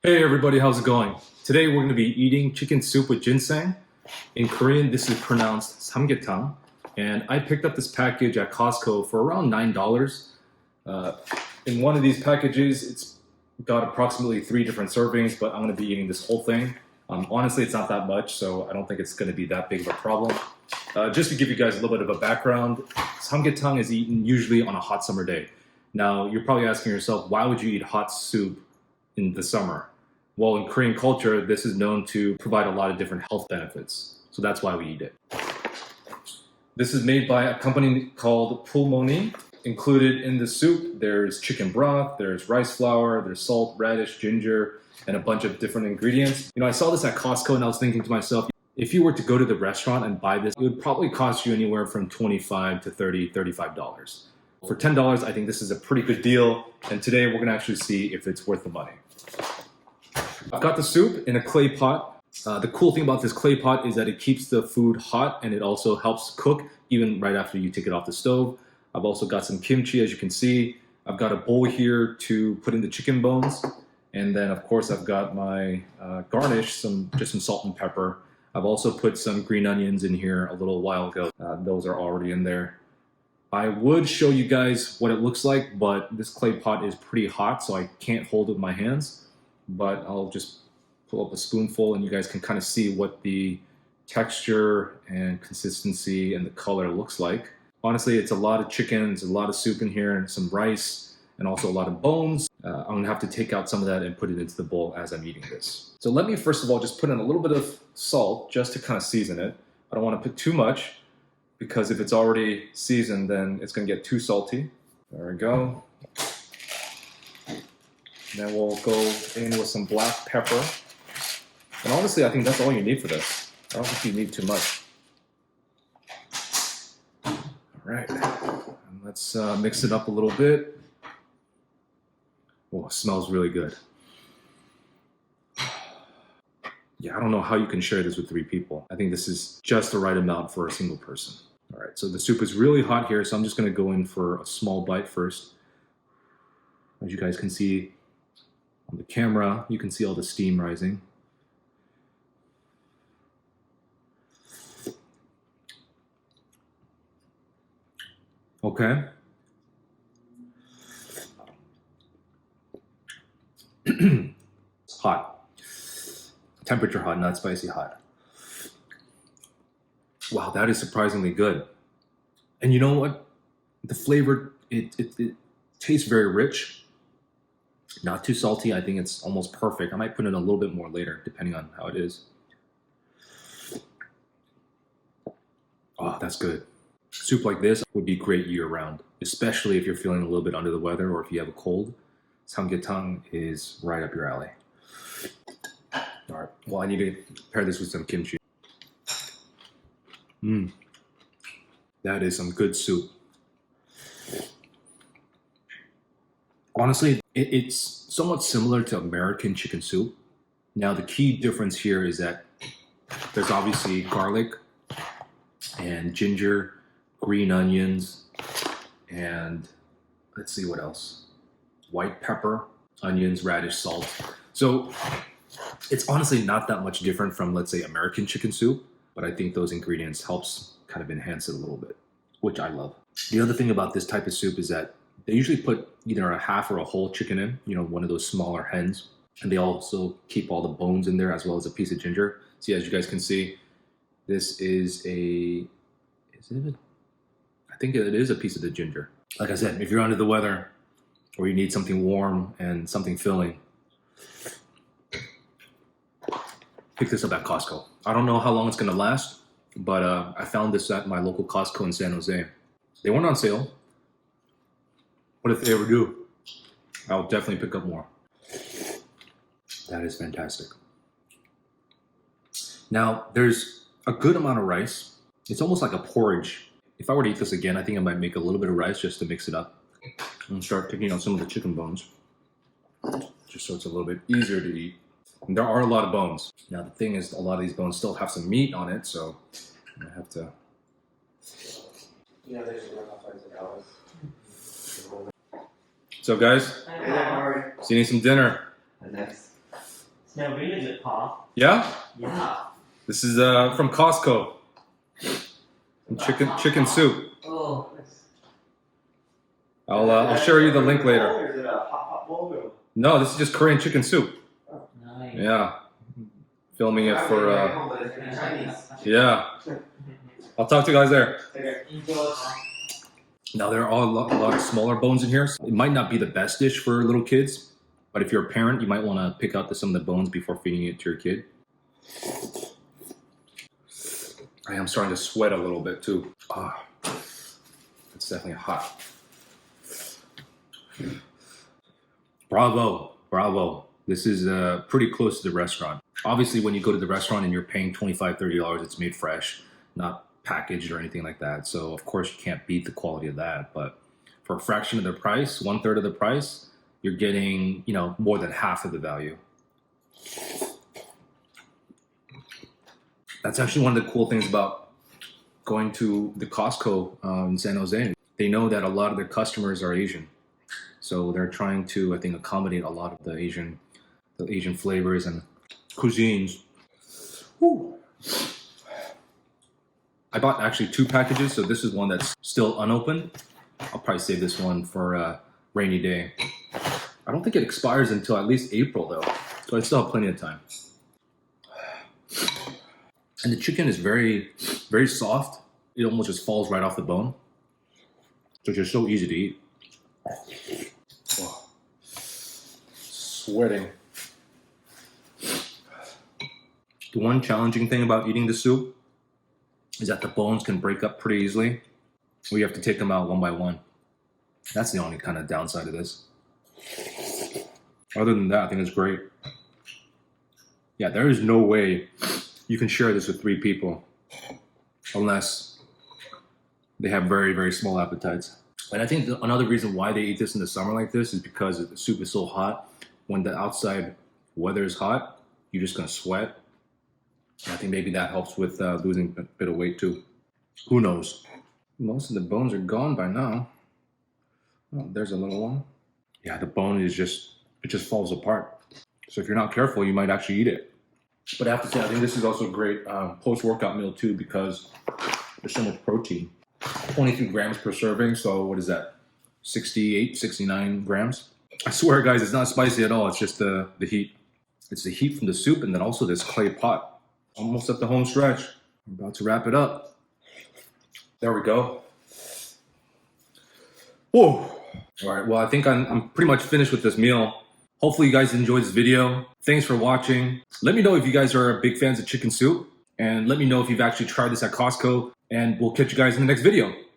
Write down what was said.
Hey everybody, how's it going? Today we're going to be eating chicken soup with ginseng. In Korean, this is pronounced samgyetang. And I picked up this package at Costco for around $9. In one of these packages, it's got approximately 3 different servings, but I'm going to be eating this whole thing. Honestly, it's not that much, so I don't think it's going to be that big of a problem. Just to give you guys a little bit of a background, samgyetang is eaten usually on a hot summer day. Now, you're probably asking yourself, why would you eat hot soup in the summer? Well, in Korean culture, this is known to provide a lot of different health benefits. So that's why we eat it. This is made by a company called Pulmoni. Included in the soup, there's chicken broth, there's rice flour, there's salt, radish, ginger, and a bunch of different ingredients. You know, I saw this at Costco and I was thinking to myself, if you were to go to the restaurant and buy this, it would probably cost you anywhere from $25 to $30, $35. For $10, I think this is a pretty good deal. And today we're gonna actually see if it's worth the money. I've got the soup in a clay pot. The cool thing about this clay pot is that it keeps the food hot and it also helps cook even right after you take it off the stove. I've also got some kimchi, as you can see. I've got a bowl here to put in the chicken bones. And then of course I've got my garnish, just some salt and pepper. I've also put some green onions in here a little while ago. Those are already in there. I would show you guys what it looks like, but this clay pot is pretty hot, so I can't hold it with my hands. But I'll just pull up a spoonful and you guys can kind of see what the texture and consistency and the color looks like. Honestly, it's a lot of chicken, there's a lot of soup in here and some rice and also a lot of bones. I'm gonna have to take out some of that and put it into the bowl as I'm eating this. So let me first of all just put in a little bit of salt just to kind of season it. I don't want to put too much because if it's already seasoned, then it's gonna get too salty. There we go. And then we'll go in with some black pepper. And honestly, I think that's all you need for this. I don't think you need too much. All right, and let's mix it up a little bit. Oh, it smells really good. Yeah, I don't know how you can share this with 3 people. I think this is just the right amount for a single person. All right, so the soup is really hot here, so I'm just gonna go in for a small bite first. As you guys can see, on the camera, you can see all the steam rising. Okay. Hot. Temperature hot, not spicy hot. Wow, that is surprisingly good. And you know what? The flavor, it tastes very rich. Not too salty. I think it's almost perfect. I might put in a little bit more later, depending on how it is. Oh, that's good. Soup like this would be great year-round, especially if you're feeling a little bit under the weather or if you have a cold. Samgyetang is right up your alley. All right, well, I need to pair this with some kimchi. That is some good soup. Honestly, it's somewhat similar to American chicken soup. Now, the key difference here is that there's obviously garlic and ginger, green onions, and let's see what else. White pepper, onions, radish, salt. So it's honestly not that much different from, let's say, American chicken soup, but I think those ingredients helps kind of enhance it a little bit, which I love. The other thing about this type of soup is that they usually put either a half or a whole chicken in, you know, one of those smaller hens. And they also keep all the bones in there as well as a piece of ginger. See, as you guys can see, this is I think it is a piece of the ginger. Like I said, if you're under the weather or you need something warm and something filling, pick this up at Costco. I don't know how long it's gonna last, but I found this at my local Costco in San Jose. They weren't on sale. What if they ever do? I'll definitely pick up more. That is fantastic. Now, there's a good amount of rice. It's almost like a porridge. If I were to eat this again, I think I might make a little bit of rice just to mix it up and start picking out some of the chicken bones, just so it's a little bit easier to eat. And there are a lot of bones. Now, the thing is, a lot of these bones still have some meat on it, so I have to... Yeah, there's $1.50. So guys, Hey there, Mari. so you need some dinner. Nice. Smell really good, Paul. Yeah? Yeah. This is from Costco. Chicken soup. Oh. I'll share you the link later. Or is it a hot bowl? No, this is just Korean chicken soup. Nice. Yeah. Filming it for Chinese. yeah. I'll talk to you guys there. Okay. Enjoy. Now there are a lot of smaller bones in here. So it might not be the best dish for little kids, but if you're a parent, you might want to pick out some of the bones before feeding it to your kid. I am starting to sweat a little bit too. Ah, it's definitely hot. Bravo, bravo. This is pretty close to the restaurant. Obviously, when you go to the restaurant and you're paying $25, $30, it's made fresh, not packaged or anything like that. So of course you can't beat the quality of that. But for a fraction of the price, 1/3 of the price, you're getting, you know, more than half of the value. That's actually one of the cool things about going to the Costco in San Jose. They know that a lot of their customers are Asian. So they're trying to, I think, accommodate a lot of the Asian flavors and cuisines. Woo. I bought actually 2 packages, so this is one that's still unopened. I'll probably save this one for a rainy day. I don't think it expires until at least April though, so I still have plenty of time. And the chicken is very, very soft. It almost just falls right off the bone. So it's just so easy to eat. Oh. Sweating. The one challenging thing about eating the soup is that the bones can break up pretty easily. We have to take them out one by one. That's the only kind of downside of this. Other than that, I think it's great. Yeah, there is no way you can share this with 3 people unless they have very, very small appetites. And I think another reason why they eat this in the summer like this is because the soup is so hot. When the outside weather is hot, you're just gonna sweat. I think maybe that helps with losing a bit of weight too. Who knows? Most of the bones are gone by now. Oh, there's a little one. Yeah, the bone is it just falls apart. So if you're not careful, you might actually eat it. But I have to say, I think this is also a great post-workout meal too because there's so much protein. 23 grams per serving, so what is that? 68, 69 grams? I swear, guys, it's not spicy at all. It's just the heat. It's the heat from the soup and then also this clay pot. Almost at the home stretch. I'm about to wrap it up. There we go. Whoa. All right, well, I think I'm pretty much finished with this meal. Hopefully you guys enjoyed this video. Thanks for watching. Let me know if you guys are big fans of chicken soup. And let me know if you've actually tried this at Costco. And we'll catch you guys in the next video.